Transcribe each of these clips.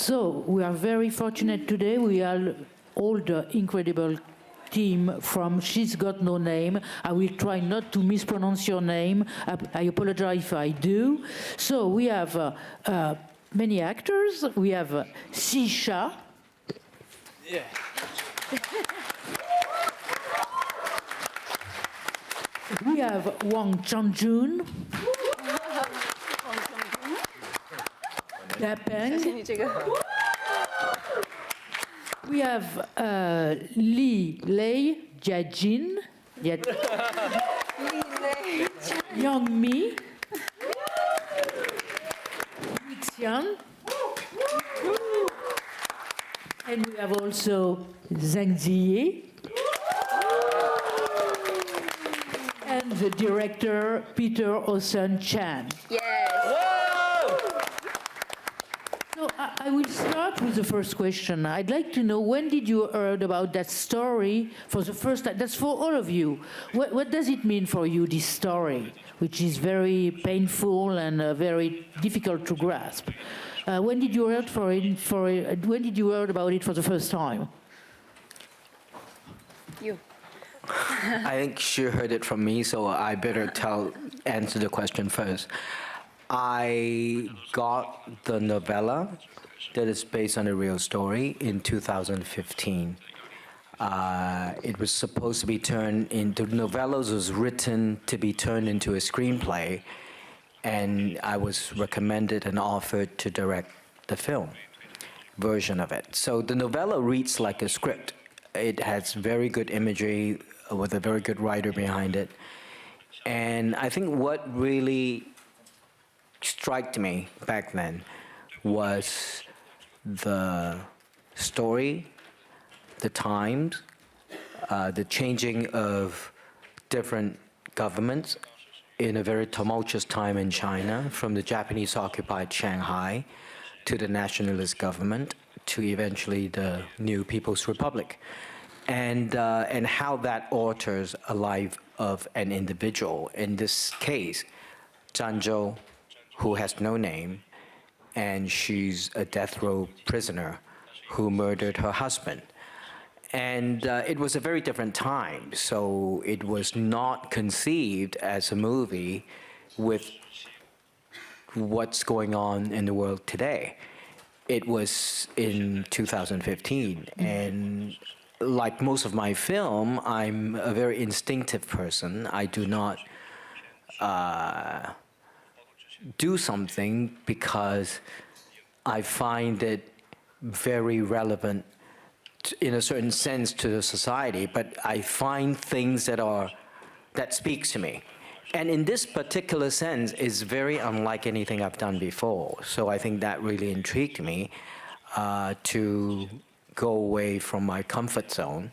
So we are very fortunate today. We are all the incredible team from She's Got No Name. I will try not to mispronounce your name. I apologize if I do. So we have many actors. We have Sisha. Yeah. We have Wang Changjun. Dapeng. We have Li Lei Jiajin. Young Mi. Xian. And we have also Zhang Ziyi. And the director, Peter Osun Chan. Yes. So I will start with the first question. I'd like to know, when did you heard about that story for the first time? That's for all of you. What does it mean for you, this story, which is very painful and very difficult to grasp? When did you heard when did you heard about it for the first time? You. I think she heard it from me, so I better answer the question first. I got the novella that is based on a real story in 2015. It was supposed to be turned into, novellas was written to be turned into a screenplay, and I was recommended and offered to direct the film version of it. So the novella reads like a script. It has very good imagery with a very good writer behind it. And I think what really struck me back then was the story, the times, the changing of different governments in a very tumultuous time in China, from the Japanese-occupied Shanghai to the nationalist government to eventually the new People's Republic, and how that alters a life of an individual. In this case, Zhang Zhou, who has no name, and she's a death row prisoner who murdered her husband. And it was a very different time, so it was not conceived as a movie with what's going on in the world today. It was in 2015, and like most of my film, I'm a very instinctive person. I do not do something because I find it very relevant in a certain sense to the society, but I find things that speaks to me. And in this particular sense, is very unlike anything I've done before. So I think that really intrigued me to go away from my comfort zone,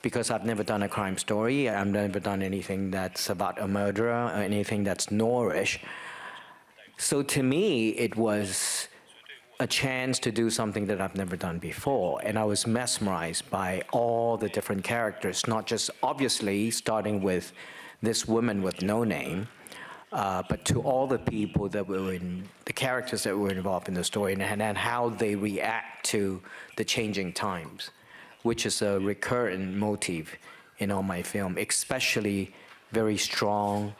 because I've never done a crime story. I've never done anything that's about a murderer or anything that's noirish. So to me, it was a chance to do something that I've never done before. And I was mesmerized by all the different characters, not just obviously starting with this woman with no name, but to all the people that were in, the characters that were involved in the story, and how they react to the changing times, which is a recurrent motif in all my film, especially very strong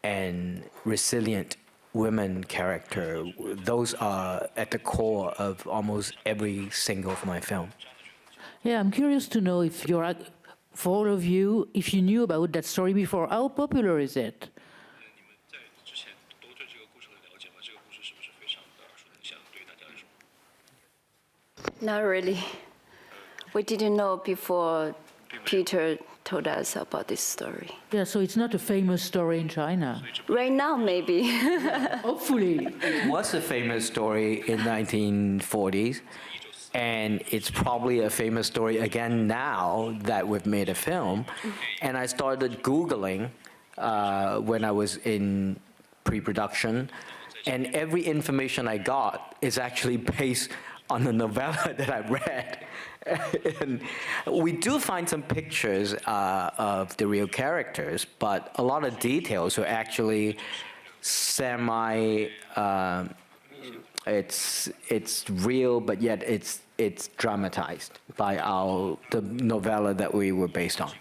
and resilient women character. Those are at the core of almost every single of my film. Yeah, I'm curious to know if you're, for all of you, if you knew about that story before. How popular is it? Not really. We didn't know before Peter told us about this story. Yeah, so it's not a famous story in China. Right now, maybe. Hopefully. It was a famous story in 1940s, and it's probably a famous story again now that we've made a film. And I started Googling when I was in pre-production, and every information I got is actually based on the novella that I read. And we do find some pictures of the real characters, but a lot of details are actually It's real, but yet it's dramatized by the novella that we were based on.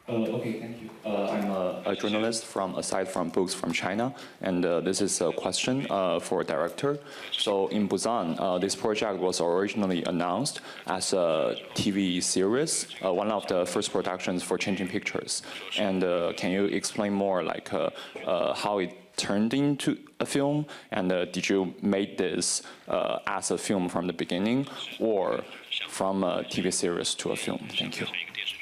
Okay, thank you. I'm a journalist aside from books from China, and this is a question for a director. So in Busan, this project was originally announced as a TV series, one of the first productions for Changing Pictures. And can you explain more, like how it turned into a film, and did you make this as a film from the beginning, or from a TV series to a film? Thank you.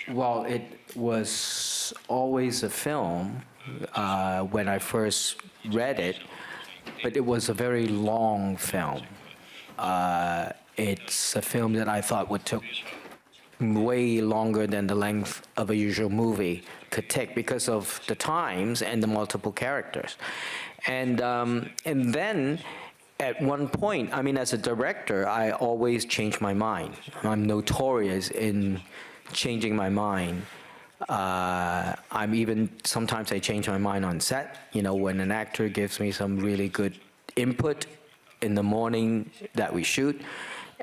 Well, it was always a film when I first read it, but it was a very long film. It's a film that I thought would take way longer than the length of a usual movie could take because of the times and the multiple characters. And then at one point, I mean, as a director, I always change my mind. I'm notorious in changing my mind. Sometimes I change my mind on set, when an actor gives me some really good input in the morning that we shoot.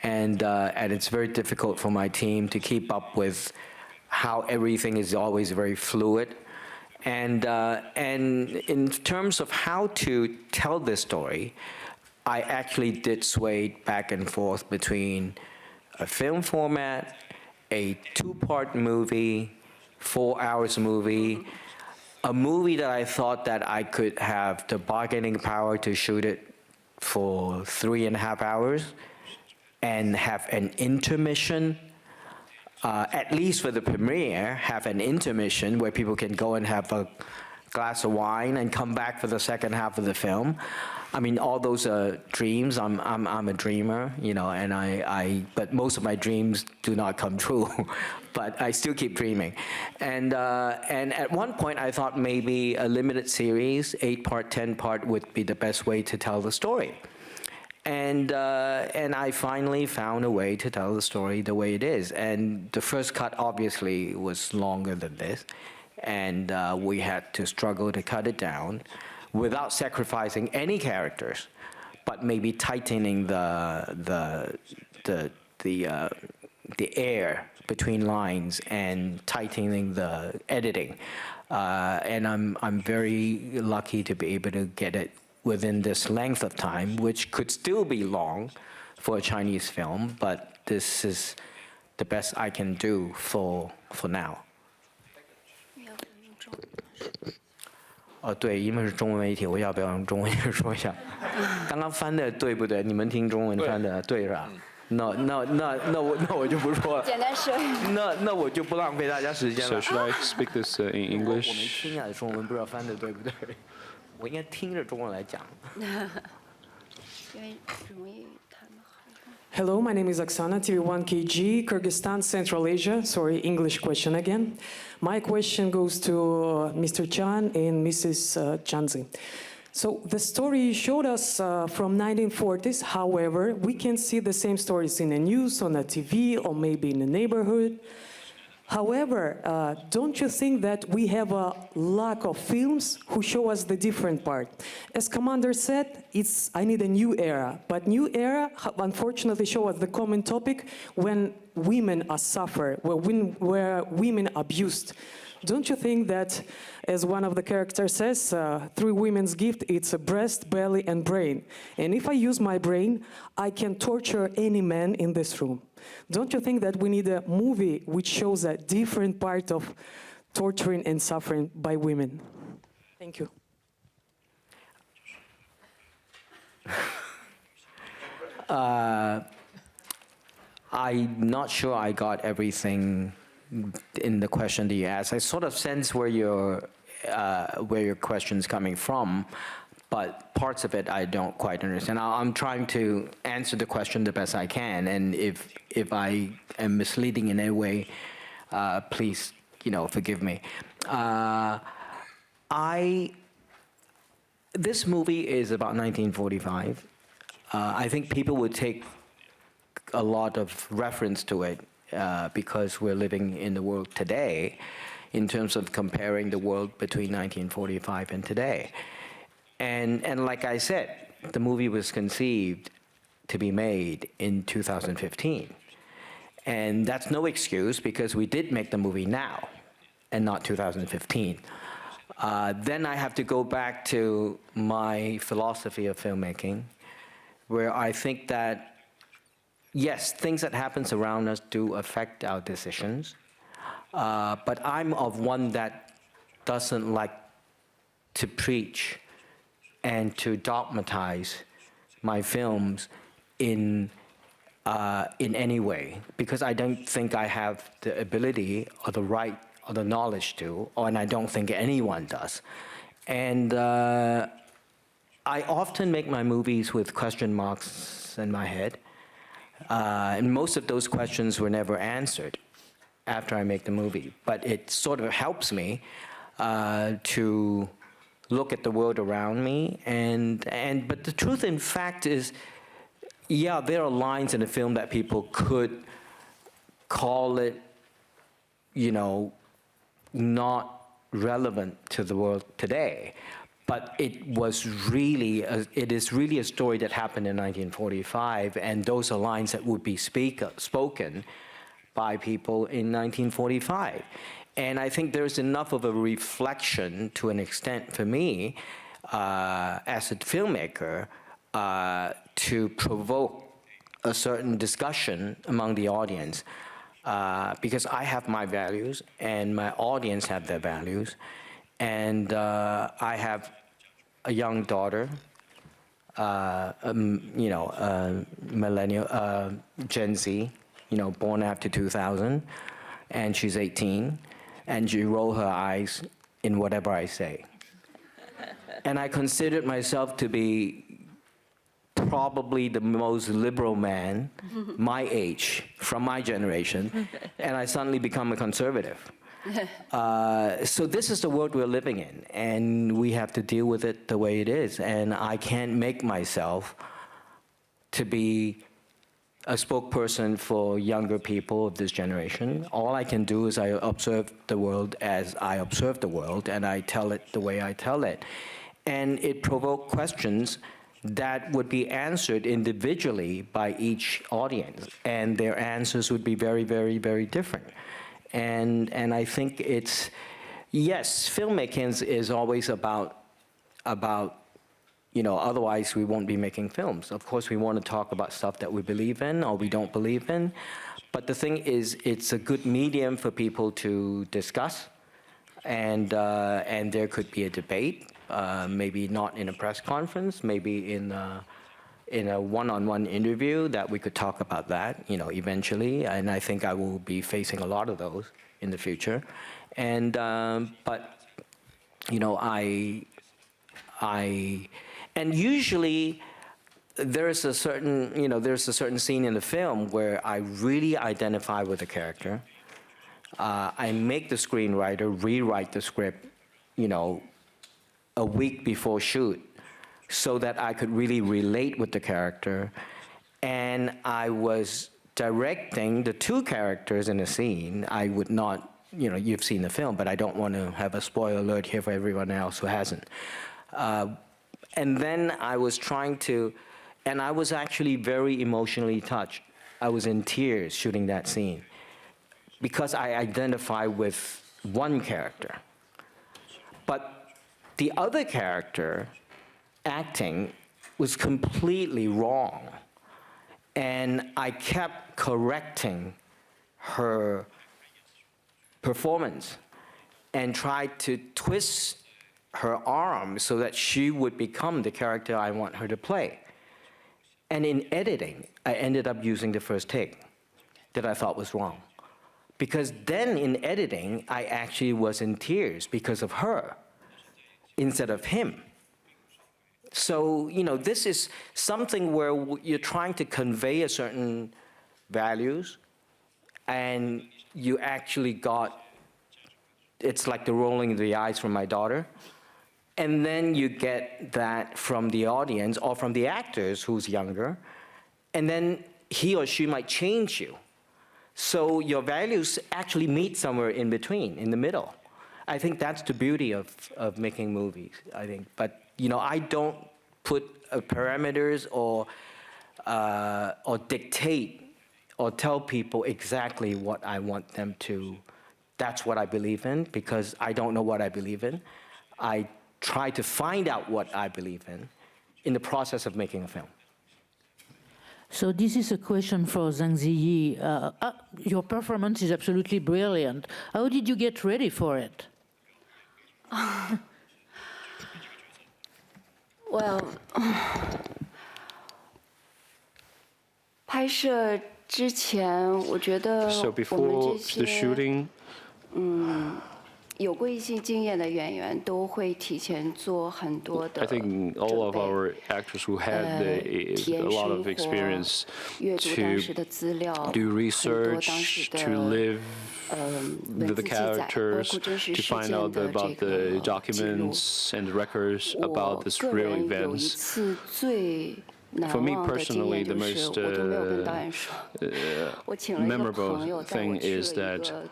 And it's very difficult for my team to keep up with how everything is always very fluid. And in terms of how to tell this story, I actually did sway back and forth between a film format, a two-part movie, 4 hours movie, a movie that I thought that I could have the bargaining power to shoot it for 3.5 hours and have an intermission, at least for the premiere, have an intermission where people can go and have a glass of wine and come back for the second half of the film. I mean, all those are dreams. I'm a dreamer, but most of my dreams do not come true. But I still keep dreaming. And at one point, I thought maybe a limited series, 8-part, 10-part, would be the best way to tell the story. And I finally found a way to tell the story the way it is. And the first cut obviously was longer than this, and we had to struggle to cut it down without sacrificing any characters, but maybe tightening the air between lines and tightening the editing. And I'm very lucky to be able to get it within this length of time, which could still be long for a Chinese film, but this is the best I can do for now. 对，因为是中文媒体，我要不要用中文也说一下？刚刚翻的对不对？你们听中文翻的对是吧？那我就不说了。简单说。那我就不浪费大家时间了。So should I speak this in English? 我没听啊，中文不知道翻的对不对？我应该听着中文来讲。因为容易他们好。Hello, my name is Oksana, TV1KG, Kyrgyzstan, Central Asia. Sorry, English question again. My question goes to Mr. Chan and Mrs. Chanzi. So the story you showed us from 1940s, however, we can see the same stories in the news, on the TV, or maybe in the neighborhood. However, don't you think that we have a lack of films who show us the different part? As Commander said, I need a new era. But new era, unfortunately, show us the common topic when women are suffer, where women are abused. Don't you think that, as one of the characters says, 3 women's gift, it's a breast, belly, and brain. And if I use my brain, I can torture any man in this room. Don't you think that we need a movie which shows a different part of torturing and suffering by women? Thank you. I'm not sure I got everything in the question that you asked. I sort of sense where your question's coming from, but parts of it I don't quite understand. I'm trying to answer the question the best I can, and if I am misleading in any way, please, forgive me. This movie is about 1945. I think people would take a lot of reference to it because we're living in the world today in terms of comparing the world between 1945 and today. And like I said, the movie was conceived to be made in 2015. And that's no excuse because we did make the movie now and not 2015. Then I have to go back to my philosophy of filmmaking, where I think that, yes, things that happens around us do affect our decisions, but I'm of one that doesn't like to preach and to dogmatize my films in any way, because I don't think I have the ability or the right or the knowledge to, and I don't think anyone does. And I often make my movies with question marks in my head, and most of those questions were never answered after I make the movie. But it sort of helps me to look at the world around me. But the truth, in fact, is, yeah, there are lines in the film that people could call it, you know, not relevant to the world today. But it is really a story that happened in 1945, and those are lines that would be spoken by people in 1945. And I think there's enough of a reflection, to an extent for me, as a filmmaker, to provoke a certain discussion among the audience, because I have my values and my audience have their values, and I have a young daughter, you know, millennial, Gen Z, you know, born after 2000, and she's 18, and she rolls her eyes in whatever I say. And I considered myself to be probably the most liberal man my age, from my generation, and I suddenly become a conservative. So this is the world we're living in, and we have to deal with it the way it is. And I can't make myself to be a spokesperson for younger people of this generation. All I can do is I observe the world as I observe the world, and I tell it the way I tell it. And it provoked questions that would be answered individually by each audience, and their answers would be very, very, very different. And I think it's, yes, filmmaking is always about, you know, otherwise we won't be making films. Of course, we want to talk about stuff that we believe in or we don't believe in. But the thing is, it's a good medium for people to discuss, and there could be a debate, maybe not in a press conference, maybe in a one-on-one interview that we could talk about that, you know, eventually. And I think I will be facing a lot of those in the future. And, but, you know, and usually there's a certain, you know, there's a certain scene in the film where I really identify with the character. I make the screenwriter rewrite the script, you know, a week before shoot, so that I could really relate with the character. And I was directing the two characters in a scene. I would not, you know, you've seen the film, but I don't want to have a spoiler alert here for everyone else who hasn't. And then I was trying to, and I was actually very emotionally touched. I was in tears shooting that scene because I identify with one character. But the other character acting was completely wrong. And I kept correcting her performance and tried to twist her arm so that she would become the character I want her to play. And in editing, I ended up using the first take that I thought was wrong. Because then in editing, I actually was in tears because of her instead of him. So, you know, this is something where you're trying to convey a certain values, and you actually got, it's like the rolling of the eyes from my daughter, and then you get that from the audience or from the actors who's younger, and then he or she might change you. So your values actually meet somewhere in between, in the middle. I think that's the beauty of making movies, I think. But, I don't put parameters or dictate or tell people exactly what I want them to. That's what I believe in, because I don't know what I believe in. I try to find out what I believe in the process of making a film. So this is a question for Zhang Ziyi. Your performance is absolutely brilliant. How did you get ready for it? Well, 拍摄之前，我觉得 So 我们 before 这 the 些 shooting, 有过一些经验的演员都会提前做很多的 I think all of 准备 our actors who had 体 a 验 lot 生 of 活 experience 阅读当 to 时的资料， do 很多当 research, 时 to 的 live 文 the 字记载，包 characters, 括真实 to 事 find 件 out 的这 about the 个记录。 documents and records 我 about this 个 real 人有一 events. 次最难 For me 忘的经 personally, 验 the 就是 most 我都没有跟导演说，我请了一个 memorable 朋友带我 thing 去 is 了一 that 个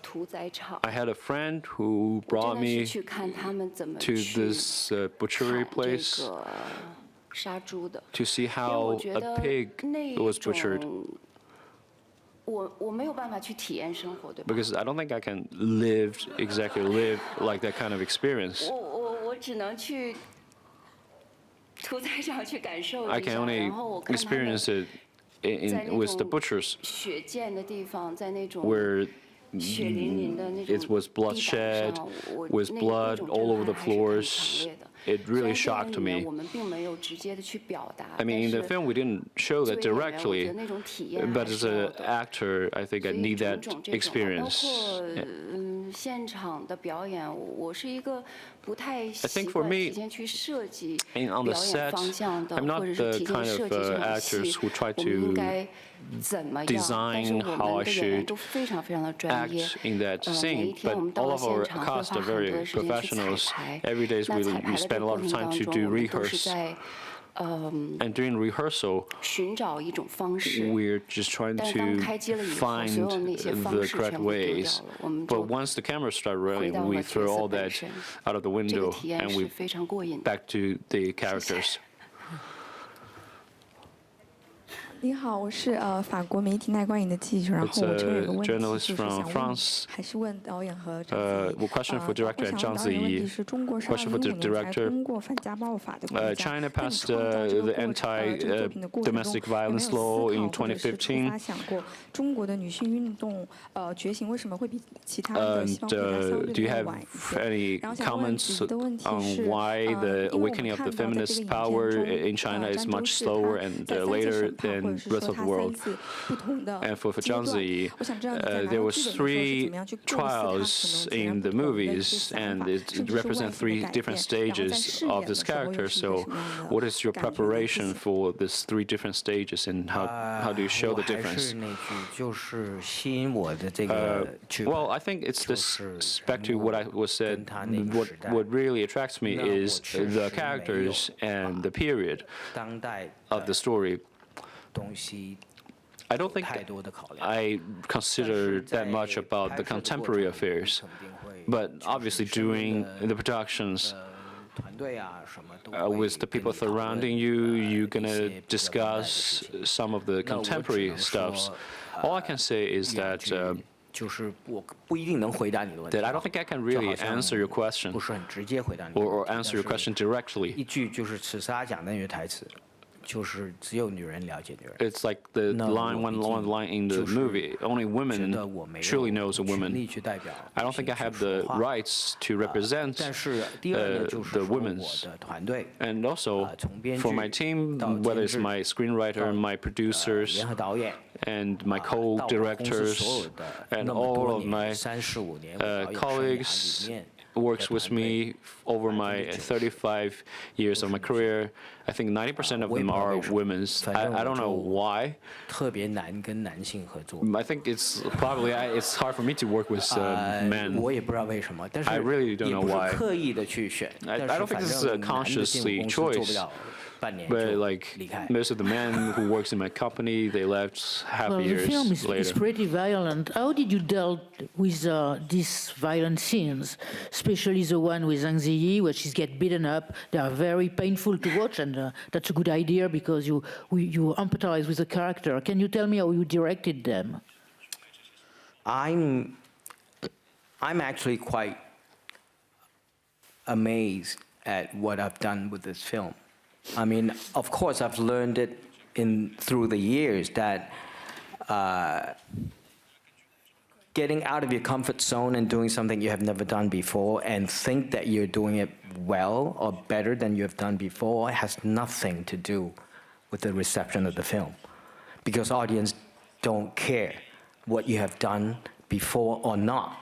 屠宰场。 I had a friend who 我真 brought 的是 me 去看他们怎么 to 去 this butchery 砍这 place 个杀猪的， to see 因为我 how 觉 a 得 pig 那 was butchered. 种我没有办法去体验生活，对吧？ Because I don't think I can exactly live like that kind of experience. 我只能去屠宰场去感受 I 一 can 下， only 然后我看他们 experience it 在 with 那 the 种 butchers 血溅的地方，在那种 where 血淋淋的那种 it was 地板 bloodshed, 上，我 with 那 blood 种 all over 震 the 撼还是很 floors. 强烈的。 It 虽 really 然电影 shocked 里面 me. 我们并没有直接的去表达， I mean, in the 但是 film we didn't show 作 that 为演员，我觉 directly, 得那种体验 but 还 as 是要 an 的。 actor, I think I 所以 need 种 that 种这种，包 experience. 括现场的表演，我是一个不太习 think for 惯 me, 提前去设计 And on 表 the 演 set, 方向的， I'm not 或者是 the 提前 kind 设 of 计这场 actors 戏 who try 我们应 to 该怎么样？但是 design 我 how 们 I 的演员 should 都非常非常的专业 act。in that 每一 scene, 天我 but 们到 all 了 of 现 our 场会 cast 花 are 很多 very 的时间去彩 professionals. 排。 Every day 那 we 彩排 we 的这 spend a 个 lot 过 of 程 time 当 to 中， do 我们都是 rehearse. 在 And during rehearsal, 寻找一种方式。 we're just trying 但是当 to 开机了以后，所 find 有那些方 the 式 correct 全部丢 ways. 掉了，我们 But 就 once the cameras start 回 rolling, 到 we 了 throw 角色 all 本 that 身。 out of the 这个 window 体验 and 是 we 非常过瘾的。 back to the characters. 你好，我是法国媒体耐观影的记者，然 It's 后我这边有 a 个问题， journalist 就是 from 想问， France. 还是问导演和张 Well, question for director 我 and 想 Zhang 问导演问 Ziyi. 题是中国是 Question for the 2015年才 director. 通过反家暴法的国家， China 在你 passed 创造这 the 个过程这个作品的过程中， anti-domestic 有没有 violence 思 law 考 in 或者是出 2015. 发想过中国的女性运动觉醒为什么会比其他的西 And 方国家相 do 对 you 的 have 晚一些？ any 然后想问自 comments 己的问题 on 是， why the 因为我们 awakening of 看 the 到在这个 feminist 影片 power 中， in China is 张都 much 是 slower 他 and 在3次 later 审判，或 than 者是说 rest of 他 the 3 world? 次不同的 And for 阶 Zhang 段。 Ziyi, 我想知道你在拿 there 到 was 剧本的时候是 3 怎么样去构思它可能 trials 截然 in 不 the 同的一些 movies, 想 and 法， it 甚至是外 represents 形的 3 改 different 变，然后在 stages 饰 of 演 this 的时候又 character. 是一个 So 什么样的 what is your 感觉呢？谢 preparation 谢。 for these 3 different stages, and how do you show 我 the 还 difference? 是那句，就是吸引我的这个剧本。 Well, I think it's this, 就是 back to what I was said, 跟他那个 what 时代。 what really attracts me 那我 is 确 the 实 characters 没有 and the period 当代 of the story. 东西 I don't think 太多的考量。 I 但 consider 是 that much 在 about 拍 the 摄的过 contemporary 程中 affairs, 肯定会 but obviously 就是身边 during 的 the productions 团队啊什么都 with the 会 people 跟你讨论 surrounding you, you're 一 gonna 些比较当代的 discuss 事情。 some of the 那我只 contemporary 能 stuffs. 说 All I can say is 两 that 句就是我不一定能回答你的问题。 that I don't think I can 就 really 好像 answer your question 不是很直接回答你的 or 问题 answer your 但 question 是 directly. 一句就是此沙讲那句台词，就是只有女人了解女人。 It's like the No, line, 我 one 已经 line in the 就是 movie. Only 觉 women 得我没 truly 有 knows a 权 woman. 利去代表 I don't think I 女性 have 去 the 说话 rights to represent 但是第二呢，就是 the 说我 women's. 的团队 And also 从编 for 剧 my team, 到 whether 监 it's 制 my screenwriter, my producers, 联合导演 and my 到我们公司所 co-directors, 有的 and 那么 all 多 of 年，35 35年我导演生涯 colleagues 里面 works with me over my 35 years of my career, I think 90% of them are women's. I don't know why. 特别难跟男性合作。 I think it's probably it's hard for me to work with men. 我也不知道为什么，但是 I really don't 也 know 不是 why. 刻意的去选。 I 但 don't 是 think 反 this is 正 a 男的进 consciously 入公司做不 choice. 了半年 But 就 like 离开。 most of the men who works in my company, they left half Well, the film years is later. pretty violent. How did you deal with these violent scenes, especially the one with Zhang Ziyi, where she gets beaten up? They are very painful to watch, and that's a good idea because you empathize with the character. Can you tell me how you directed them? I'm actually quite amazed at what I've done with this film. I mean, of course, I've learned it through the years that getting out of your comfort zone and doing something you have never done before and think that you're doing it well or better than you have done before has nothing to do with the reception of the film, because audience don't care what you have done before or not.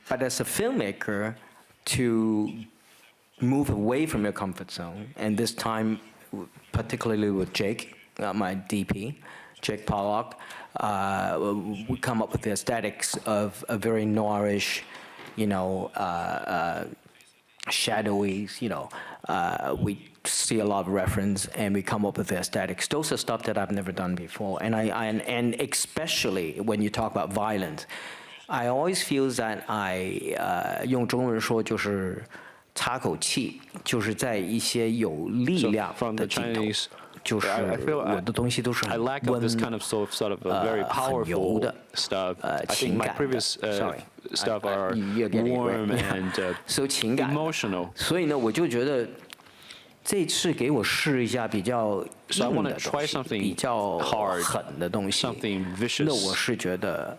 But as a filmmaker, to move away from your comfort zone, and this time, particularly with Jake, my DP, Jake Pollock, we come up with the aesthetics of a very noirish, shadowy, we see a lot of reference, and we come up with the aesthetics. Those are stuff that I've never done before, and and especially when you talk about violence, I always feel that I 用中文说就是插口气，就是在一些有力 So 量 from 的 the 镜头， Chinese, 就是 I feel 我的东西都是 I 很 lack of 温 this kind of sort of a very 很油 powerful 的 stuff. I think 情 my 感的 previous sorry stuff are you're getting it warm right. and so 情感的 emotional. 所以呢，我就觉得这次给我试一下比较 So I 硬 want 的 to 东 try 西， something 比较 hard, 狠的东西， something 那 vicious. 我是觉得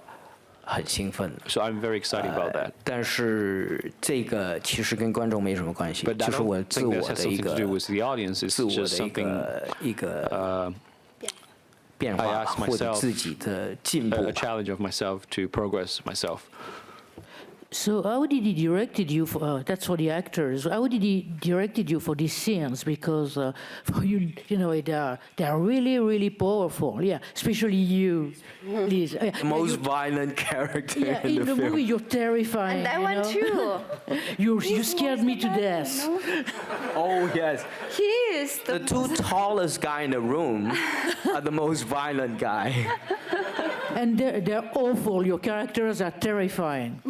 很兴奋。 So I'm very excited about that. 但是这个其实跟观众没什么关系， But 就 I 是我 don't 自 think 我 this has 的一 something to 个 do with the audience. It's 自我 just 的 something 一个变 I 化 ask 或者 myself 自己的进步 a 吧。 challenge of myself to progress myself. So how did he directed you for? That's for the actors. How did he directed you for these scenes? Because for you, they are really really powerful. Yeah, especially you, Liz. The most violent character Yeah, in in the the film. movie you're terrifying. And that one too. You scared me to death. Oh yes, He is the two tallest guy in the room are the most violent guy. And they're awful. Your characters are terrifying.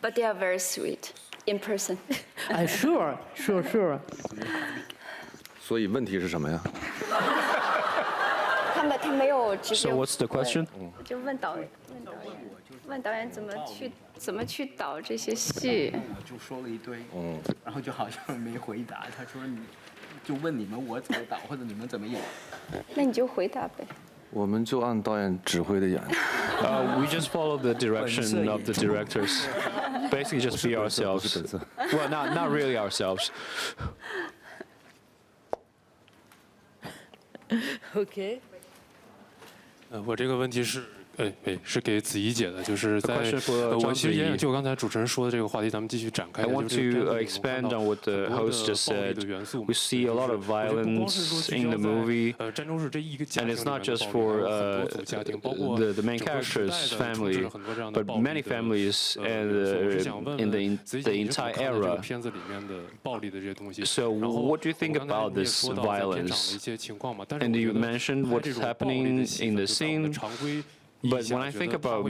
but they are very sweet in person. Sure. 所以问题是什么呀？他没有直接 So what's the question? 就问导演怎么去导这些戏。我就说了一堆，然后就好像没回答。他说就问你们我怎么导，或者你们怎么演。那你就回答呗。我们就按导演指挥的演。We just follow the direction of the directors. Basically, just be 不是 ourselves. 本色。 Well, not really ourselves. Okay. 我这个问题是，是给子怡姐的，就是在 question for 我其实也张子怡想就刚才主持人说的这个话题，咱们继续展开 I 一下。 want 就是 to 这个片子里 expand 我们看到 on what the 很多的 host just 暴力 said. 的元素 We see a lot of 就是我觉得不光 violence 是说聚 in 焦 the 在 movie. 战争是这一个家 And 庭 it's 里 not 面的 just 暴力， for 还有很多组家庭，包括 the main 整个时代 character's 的充斥 family, 了很多这样的 but 暴力 many 的 families 元素。我是 and 想问 in 问 the 子怡姐， the 你是怎么 entire 看待这个 era. 片子里面的暴力的这些东西？ So 然后 what do you think 我刚才 about 你也 this 说到在片场的一 violence? 些情况嘛，但是 And 我 you 觉得 mentioned 拍 what's 这种暴力 happening 的戏 in 份 the 就在我们 scene. 常规 But when I think about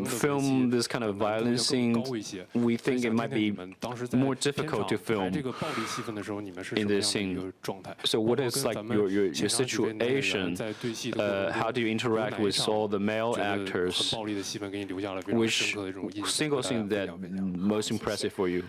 film this kind of violent scenes, we think it might be more difficult to film in this scene. So what is like your situation? How do you interact with all the male actors? Which single scene that most impressive for you?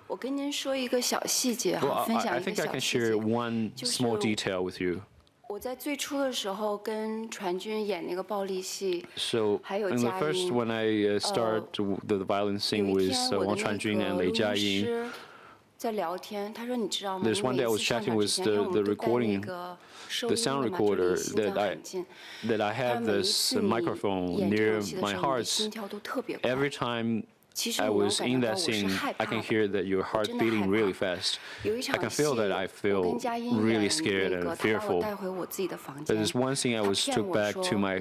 我跟您说一个小细节 Well, 哈，分 I 享一个 think I 小 can 细 share 节。 one 就是 small detail with you. 我在最初的时候跟传君演那个暴力戏， So 还有 in the 佳 first 音。 when I start the violent 有 scene 一 with 天我的 Wang 那 Chuanjun 个 and 录 Lei 音 Jiaying. 师在聊天，他说你知道吗？ There's 你 one 每 day I 一 was 次上 chatting 场 with 之前，因为 the 我们都带那 recording, 个收 the 音 sound 的嘛，就离 recorder 心脏 that I 很近。 that I 他 have 每一 this 次你 microphone 演这 near 场戏的 my 时候，你的 heart. 心跳都特别快。 Every time I was in that scene, I can hear that your heart beating really fast. I can feel that I feel really scared and fearful. There's one scene I was took back to my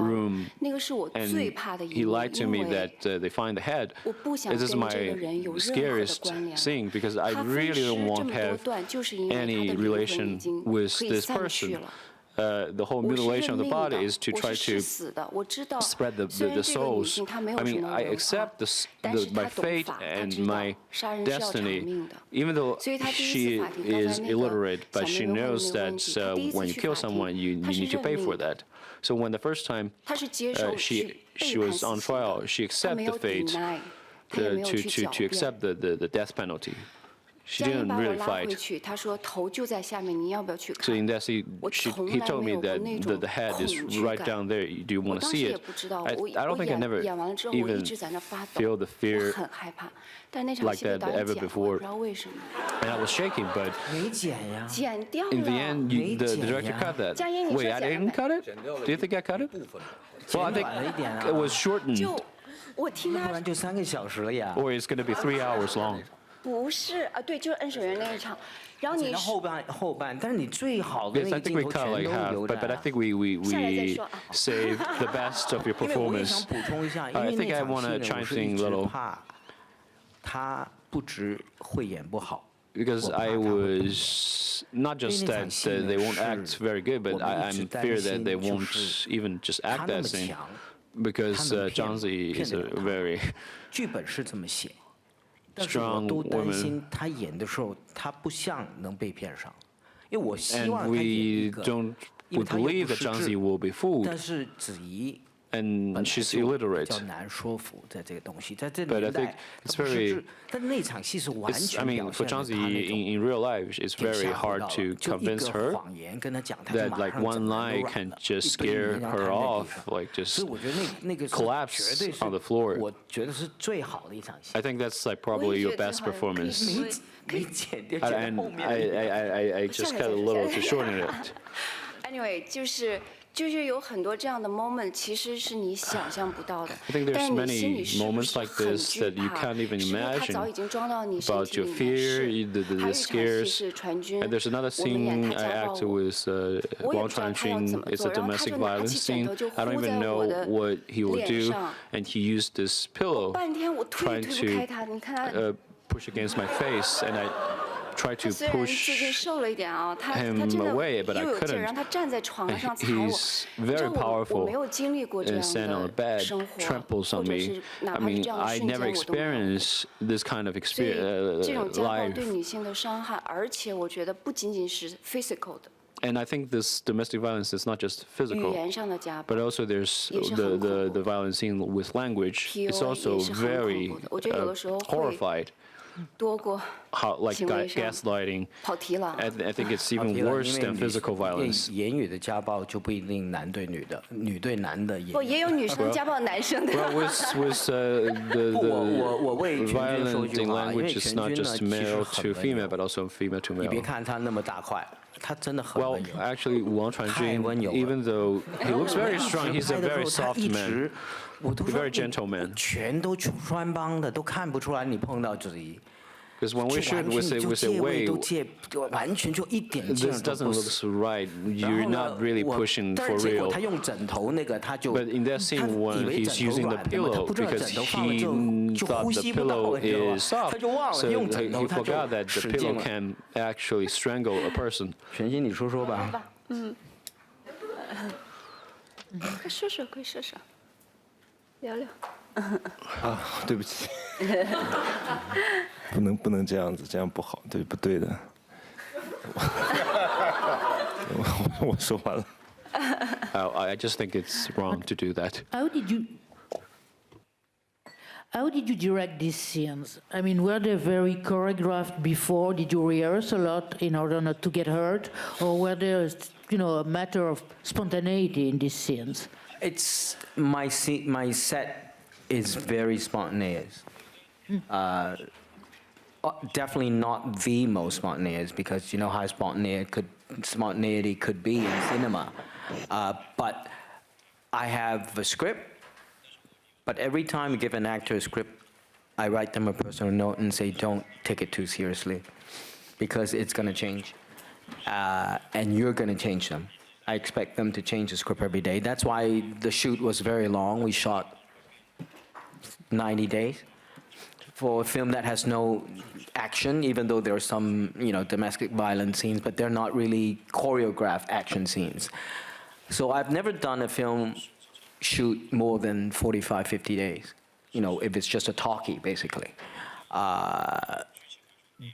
room, and he lied to me that they find the head. This is my scariest scene because I really don't want to have any relation with this person. The whole mutilation of the body is to try to spread the souls. I mean, I accept my fate and my destiny, even though she is illiterate, but she knows that when you kill someone, you need to pay for that. So when the first time she was on trial, she accepted the fate to accept the death penalty. She didn't really fight. So in that scene, he told me that the head is right down there. Do you want to see it? I don't think I never even feel the fear like that ever before. And I was shaking, but in the end, the director cut that. Wait, I didn't cut it? Do you think I cut it? Well, I think it was shortened. Or it's going to be 3 hours long. 不是啊，对，就是恩水园那一场。然后你后半，但是你最好的 Yes, 那 I 个 think 镜 we 头 cut 全 like 都 half, 留 but I 着。 think we saved the best of your 因为我也 performance. 想补充一下，因 I 为 think 那 I 场 want 戏 to 呢， try 我 and 是一 think 直 little 怕他不止会演不好。 because 我怕 I 他会不准 was not 因为 just 那场 that 戏呢 they won't 是 act very good, 我 but 们 I 一直 I'm 担 fear 心 that they 就 won't 是 even just 他 act 那 that 么 scene 强， because 他能骗 Zhang 得 Zi 骗 is 得 a 了他。 very 剧本是这么写，但是我 strong 都担 woman. 心他演的时候，他不像能被骗上，因为我希 And 望他演一 we 个， don't 因 we 为他又 believe 不 that 识 Zhang Zi 字， will be fooled, 但是子怡 and 本来 she's 就比 illiterate. 较难说服，在这个东西，在这 But I 年 think 代， it's 他不识 very- 字，但那场戏是完 I 全 mean, 表 for 现了 Zhang 他 Zi 那种 in real life, it's 给 very 吓唬 hard 到 to 了，就一 convince 个 her 谎言跟他讲，他就 that 马 like 上 one 整个人 lie 都软 can 了， just 一个语 scare 言让他 her 那地 off, 方， like 所 just 以我觉得那个是 collapse 绝对 on the 是 floor. 我觉得是最好的一场戏 I，think that's like probably your best performance. 没剪掉，剪到 And 后面了。 I just cut a little to shorten it. Anyway，就是有很多这样的 moment，其实是你想象不到的。 I think there's 但是你心 many 里是不 moments 是 like 很 this 惧 that you 怕？ can't even 是不是它 imagine 早已经装到你身 about 体 your 里面？ fear, 是。 the 还有一场戏 scares. 是传军， And there's another 我们演 scene 他 I 家暴 acted 我。 with 我也 Wang 不知道他要 Chuanjun. 怎么 It's 做， a 然后他 domestic 就拿 violence 起枕 scene. 头就 I don't 呼在 even 我 know 的 what he will 脸 do, 上。 and he used this pillow 半天我推也 trying 推不开他，你看他。 to push against my face, and I tried 他 to 虽然最近 push 瘦了一点啊，他 him 真的 away, but I 又有劲儿， couldn't. 让他站在床上踩我。 He's 你知 very 道我 powerful 没有经历过这 and 样 stand on the 的 bed, 生活， tramples 或 on 者 me. 是哪 I 怕是 mean, 这样的 I 瞬间 never 我都没有。 experienced this kind of 所以这种家暴 life. 对女性的伤害，而且我觉得不仅仅是 physical 的， And I think this domestic violence is not just 语 physical, 言上的家暴 but also there's 也是很恐怖的。 the violence in with language. It's PUA also 也是很恐 very 怖的。我觉得有的时候会 horrified. 多过 How like 行为上 gaslighting. 跑题了。 I think it's 跑 even 题了， worse 因为 than 你 physical violence. 言语的家暴就不一定男对女的，女对男的也。不，也有女生家暴男生的。 Well, with the 我为全军说 violent 句 in 话，因为 language, it's 全 not 军呢 just 其实 male 很 to 温 female, 柔 but also female to 你别 male. 看他那么大块，他真的很 Well, 温柔。 actually, Wang 太温 Chuanjun, 柔了。 even though he looks 我 very 一直 strong, he's 拍 a 的时 very 候，他 soft 一 man. 直，我都说 very gentle man. 全都穿帮的，都看不出来你碰到子怡。 Because when we 就 shoot 完 with 全 a 你就 with a 借位 way, 都借，完全就一点劲儿 this 都 doesn't 不 look 使。 right. 然 You're 后呢 not really 我 pushing 但 for 是结果 real. 他用枕头那个，他就 But in that 他 scene 以 when 为 he's 枕头 using the 软的嘛，他 pillow 不知道 because 枕头放了 he 之后就 thought 呼 the 吸不到， pillow 你知道吗？ is soft, 他就忘了 so 用枕 he 头，他就 forgot that the 使劲 pillow 了。 can actually strangle a person. 璇璇，你说说吧。快说说，快说说，聊聊。啊，对不起，不能这样子，这样不好，对，不对的。我说完了。I just think it's wrong to do that. How did you direct these scenes? I mean, were they very choreographed before? Did you rehearse a lot in order not to get hurt? Or were there, a matter of spontaneity in these scenes? It's my set is very spontaneous. Definitely not the most spontaneous because you know how spontaneity could be in cinema. But I have a script. But every time I give an actor a script, I write them a personal note and say, don't take it too seriously, because it's going to change. And you're going to change them. I expect them to change the script every day. That's why the shoot was very long. We shot 90 days for a film that has no action, even though there are some, domestic violence scenes, but they're not really choreographed action scenes. So I've never done a film shoot more than 45, 50 days, if it's just a talkie, basically.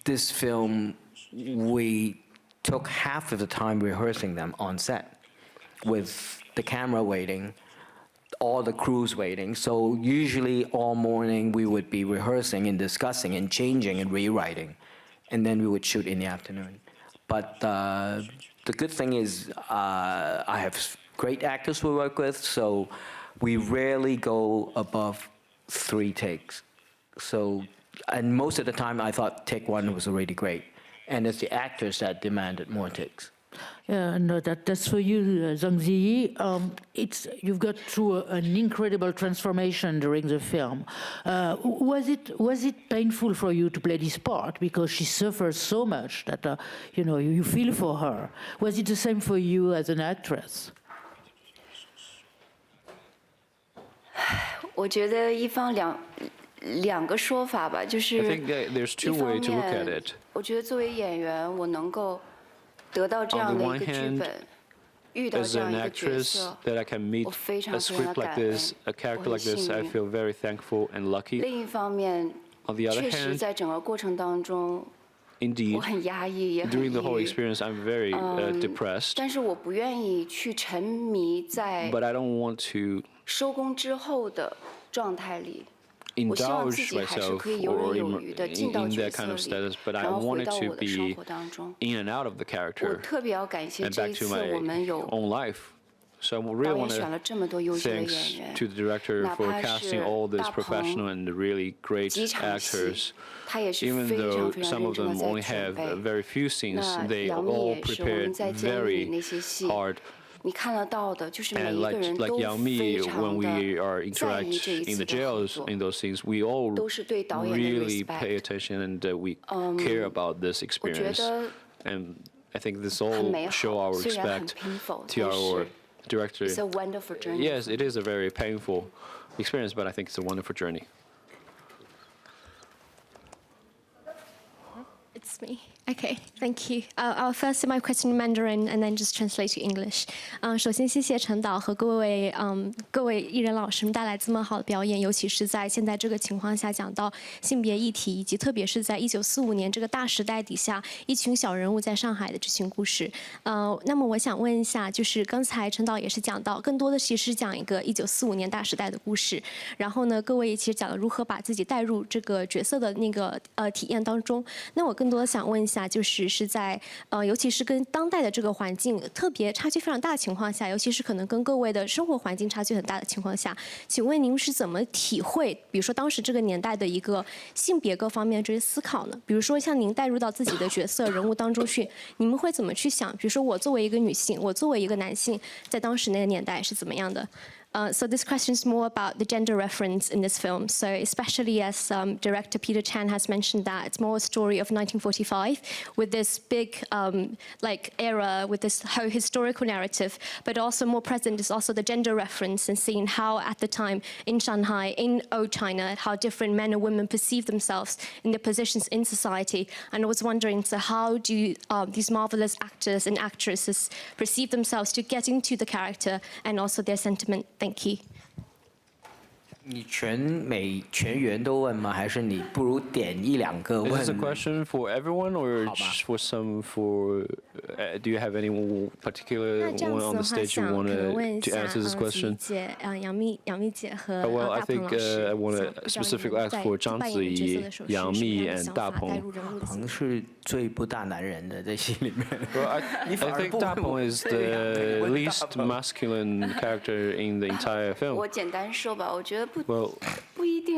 This film, we took half of the time rehearsing them on set, with the camera waiting, all the crews waiting. So usually all morning we would be rehearsing and discussing and changing and rewriting, and then we would shoot in the afternoon. But the good thing is I have great actors we work with, so we rarely go above 3 takes. So, and most of the time I thought take 1 was already great. And it's the actors that demanded more takes. Yeah, no, that's for you, Zhang Ziyi. You've got through an incredible transformation during the film. Was it painful for you to play this part, because she suffers so much that you feel for her? Was it the same for you as an actress? 我觉得两个说法吧，就是 I think there's 2 ways to look at it. 我觉得作为演员，我能够得到这样的一个剧本，遇到 As 这样 an 一个角 actress, 色， that I can meet 我非 a 常非常 script like 感恩， this, a 我 character 很 like this, 幸 I 运。 feel very thankful and lucky. 另一方面， On the other 确实 hand, 在整个过程当中， indeed, 我很压抑，也很 during the whole 抑郁。 experience, I'm very depressed. 但是我不愿意去沉迷在 But I don't want to 收工之后的状态里。 我希望自 indulge 己还是 myself 可以游刃 or 有余的进到 in 角 that 色 kind of 里， status, but I 然后回 wanted 到 to 我的生 be 活当中。 in and out of the 我 character 特别要感谢 and 这一 back to 次 my 我们有 own life. So I 导 really 演 want 选了 to 这么多优秀的 thanks 演员， to the director 哪 for 怕 casting 是 all these 大 professional 鹏 and really great 几场戏 actors. 他也是 Even 非常 though 非常 some 认 of 真的 them 在 only 准 have 备。 very few scenes, 那 they 杨幂 all 也是，我们 prepared 在监狱里 very 那些戏， hard. 你看得到的，就是每 And 一个人 like 都 Yang 非 Mi, 常 when 的 we are 在意 interact 这一 in 次 the 的合 jails 作， in those scenes, we all 都是对导演的 really pay respect。 attention and we care about this 我觉 experience. 得 And I think this 很 all 美 show 好， our 虽然很 respect painful， to 但 our 是 director. it's a wonderful journey。 Yes, it is a very painful experience, but I think it's a wonderful journey. It's me. Okay, thank you. I'll first do my question in Mandarin and then just translate to English. 首先谢谢陈导和各位艺人老师们带来这么好的表演，尤其是在现在这个情况下讲到性别议题，以及特别是在1945年这个大时代底下，一群小人物在上海的这群故事。那么我想问一下，就是刚才陈导也是讲到，更多的其实讲一个1945年大时代的故事。然后呢，各位也其实讲了如何把自己带入这个角色的那个体验当中。那我更多的想问一下，就是在尤其是跟当代的这个环境特别差距非常大的情况下，尤其是可能跟各位的生活环境差距很大的情况下，请问您是怎么体会，比如说当时这个年代的一个性别各方面这些思考呢？比如说像您带入到自己的角色人物当中去，你们会怎么去想？比如说我作为一个女性，我作为一个男性，在当时那个年代是怎么样的？ So this question is more about the gender reference in this film. So especially as director Peter Chan has mentioned that it's more a story of 1945 with this big like era with this whole historical narrative, but also more present is also the gender reference and seeing how at the time in Shanghai, in old China, how different men and women perceive themselves in their positions in society. And I was wondering, so how do these marvelous actors and actresses perceive themselves to get into the character and also their sentiment? Thank you. 你全员都问吗？还是你不如点1-2个 Is 问 this a question for everyone or 好吧。 just for some for do you have any particular 那这样 one 子 on 的 the 话， stage you 想 want 可能问一 to 下 answer this 子怡 question? 姐、杨幂姐和 Well, I 大鹏 think 老师， I want 想 to 不知道 specifically 你们 ask 在 for 章扮子演角色怡、的时候是杨什么幂样的 and 想大法，带鹏。入人物的心鹏是最不大男人的在戏里面。 Well, I 你反而 think 不问 Dapeng 我 is 这两个，你 the 问 least 大鹏 masculine character in the entire film. 我简单说吧，我觉得 Well, 不一定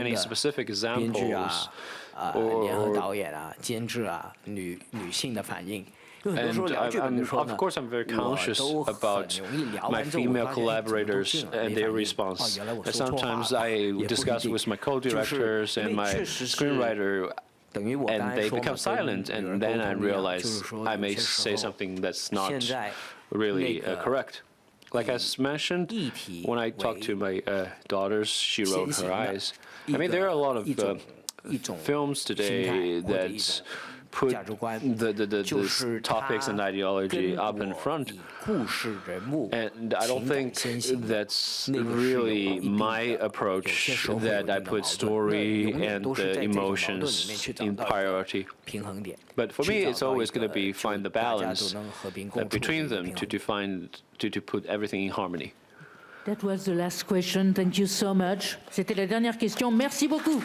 any specific 编剧啊 examples，联合导演啊、监制啊、女性的反应。And of course, I'm very conscious about my female collaborators and their response. And sometimes I discuss with my co-directors and my screenwriter, and they become silent, and then I realize I may say something that's not really correct. Like I mentioned, when I talked to my daughters, she rolled her eyes. I mean, there are a lot of films today that put the topics and ideology up in front. And I don't think that's really my approach, that I put story and the emotions in priority. But for me, it's always going to be find the balance between them to put everything in harmony. That was the last question. Thank you so much. C'était la dernière question. Merci beaucoup.